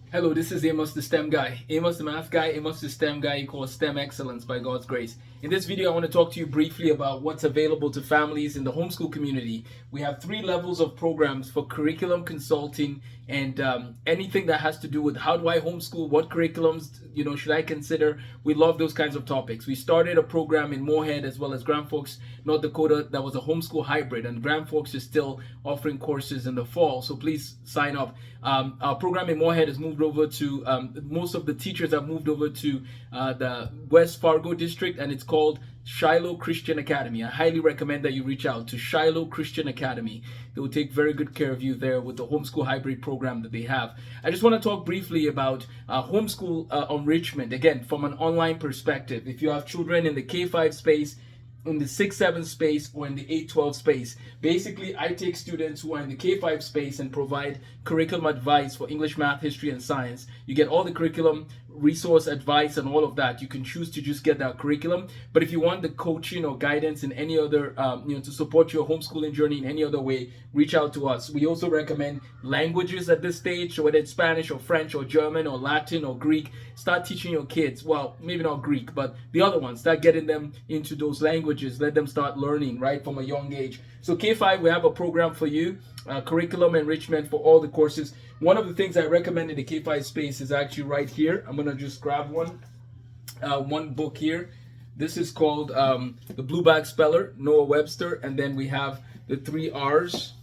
Hello, this is Amos the STEM guy. Amos the math guy, Amos the STEM guy equals STEM excellence by God's grace. In this video, I want to talk to you briefly about what's available to families in the homeschool community. We have 3 levels of programs for curriculum consulting and anything that has to do with how do I homeschool, what curriculums should I consider. We love those kinds of topics. We started a program in Moorhead as well as Grand Forks, North Dakota, that was a homeschool hybrid, and Grand Forks is still offering courses in the fall, so please sign up. Our program in Moorhead has moved over to, most of the teachers have moved over to the West Fargo district, and it's called Shiloh Christian Academy. I highly recommend that you reach out to Shiloh Christian Academy. They will take very good care of you there with the homeschool hybrid program that they have. I just want to talk briefly about homeschool enrichment, again, from an online perspective. If you have children in the K-5 space, in the 6-7 space, or in the 8-12 space. Basically, I take students who are in the K-5 space and provide curriculum advice for English, math, history, and science. You get all the curriculum, resource advice, and all of that. You can choose to just get that curriculum. But if you want the coaching or guidance in any other, to support your homeschooling journey in any other way, reach out to us. We also recommend languages at this stage, so whether it's Spanish or French or German or Latin or Greek, start teaching your kids. Well, maybe not Greek, but the other ones. Start getting them into those languages. Let them start learning right from a young age. So K-5, we have a program for you, curriculum enrichment for all the courses. One of the things I recommend in the K-5 space is actually right here. I'm going to just grab one book here. This is called The Blue Bag Speller, Noah Webster, and then we have the 3 R's.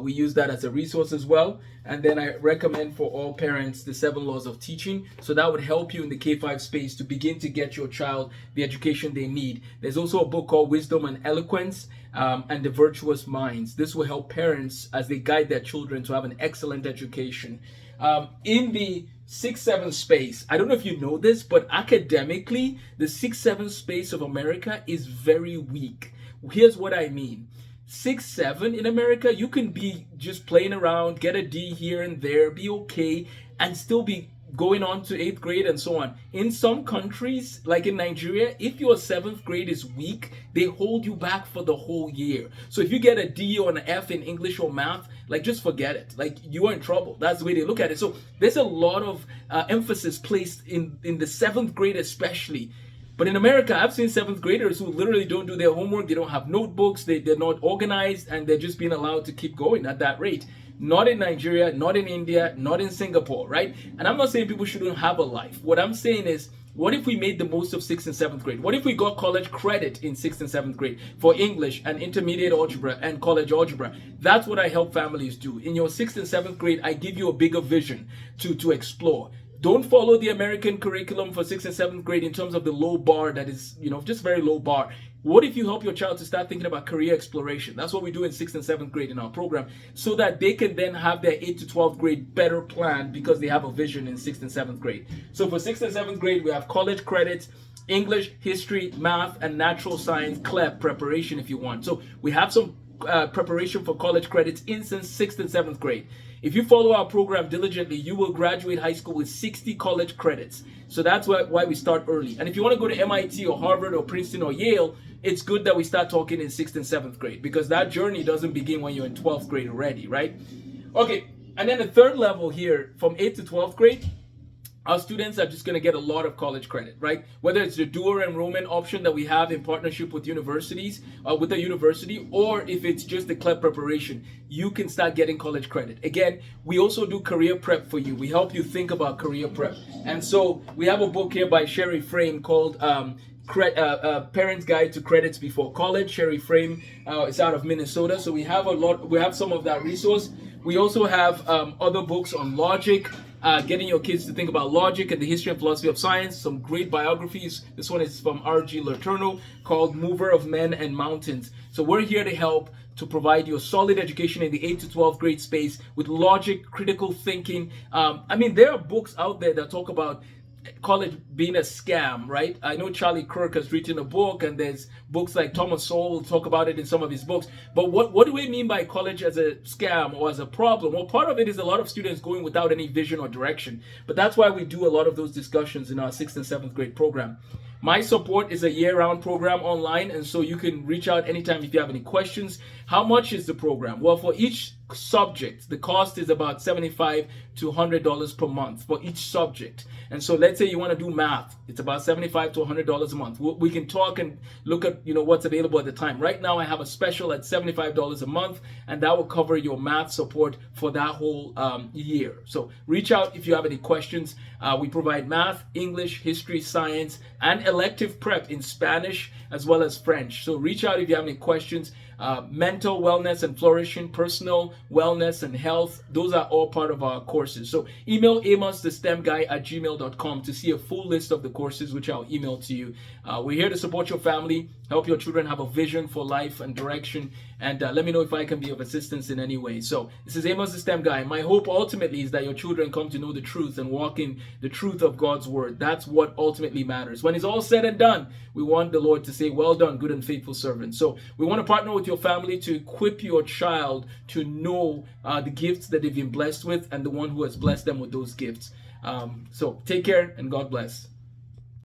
We use that as a resource as well. And then I recommend for all parents the 7 Laws of Teaching. So that would help you in the K-5 space to begin to get your child the education they need. There's also a book called Wisdom and Eloquence and the Virtuous Minds. This will help parents as they guide their children to have an excellent education. In the 6-7 space, I don't know if you know this, but academically, the 6-7 space of America is very weak. Here's what I mean. 6-7 in America, you can be just playing around, get a D here and there, be okay, and still be going on to 8th grade and so on. In some countries, like in Nigeria, if your 7th grade is weak, they hold you back for the whole year. So if you get a D or an F in English or math, like just forget it. Like you are in trouble. That's the way they look at it. So there's a lot of emphasis placed in the 7th grade especially. But in America, I've seen 7th graders who literally don't do their homework, they don't have notebooks, they're not organized, and they're just being allowed to keep going at that rate. Not in Nigeria, not in India, not in Singapore, right? And I'm not saying people shouldn't have a life. What I'm saying is, what if we made the most of 6th and 7th grade? What if we got college credit in 6th and 7th grade for English and intermediate algebra and college algebra? That's what I help families do. In your 6th and 7th grade, I give you a bigger vision to explore. Don't follow the American curriculum for 6th and 7th grade in terms of the low bar that is, just very low bar. What if you help your child to start thinking about career exploration? That's what we do in 6th and 7th grade in our program, so that they can then have their 8th to 12th grade better planned because they have a vision in 6th and 7th grade. So for 6th and 7th grade, we have college credits, English, history, math, and natural science CLEP preparation if you want. So we have some preparation for college credits in 6th and 7th grade. If you follow our program diligently, you will graduate high school with 60 college credits. So that's why we start early. And if you want to go to MIT or Harvard or Princeton or Yale, it's good that we start talking in 6th and 7th grade, because that journey doesn't begin when you're in 12th grade already, right? Okay, and then the 3rd level here, from 8th to 12th grade, our students are just going to get a lot of college credit, right? Whether it's the dual enrollment option that we have in partnership with universities, with the university, or if it's just the CLEP preparation, you can start getting college credit. Again, we also do career prep for you. We help you think about career prep. And so we have a book here by Sherry Frame called Parents Guide to Credits Before College. Sherry Frame is out of Minnesota. So we have some of that resource. We also have other books on logic, getting your kids to think about logic and the history and philosophy of science. Some great biographies. This one is from R.G. Letourneau called Mover of Men and Mountains. So we're here to help to provide you a solid education in the 8th to 12th grade space with logic, critical thinking. There are books out there that talk about college being a scam, right? I know Charlie Kirk has written a book, and there's books like Thomas Sowell will talk about it in some of his books. But what do we mean by college as a scam or as a problem? Well, part of it is a lot of students going without any vision or direction. But that's why we do a lot of those discussions in our 6th and 7th grade program. My support is a year-round program online, and so you can reach out anytime if you have any questions. How much is the program? Well, for each subject, the cost is about $75 to $100 per month for each subject. And so let's say you want to do math, it's about $75 to $100 a month. We can talk and look at what's available at the time. Right now I have a special at $75 a month, and that will cover your math support for that whole year. So reach out if you have any questions. We provide math, English, history, science, and elective prep in Spanish as well as French. So reach out if you have any questions. Mental wellness and flourishing, personal wellness and health, those are all part of our courses. So email amostthestemguy@gmail.com to see a full list of the courses, which I'll email to you. We're here to support your family, help your children have a vision for life and direction, and let me know if I can be of assistance in any way. So this is Amos the STEM Guy. My hope ultimately is that your children come to know the truth and walk in the truth of God's word. That's what ultimately matters. When it's all said and done, we want the Lord to say, well done, good and faithful servant. So we want to partner with your family to equip your child to know the gifts that they've been blessed with and the one who has blessed them with those gifts. So take care and God bless.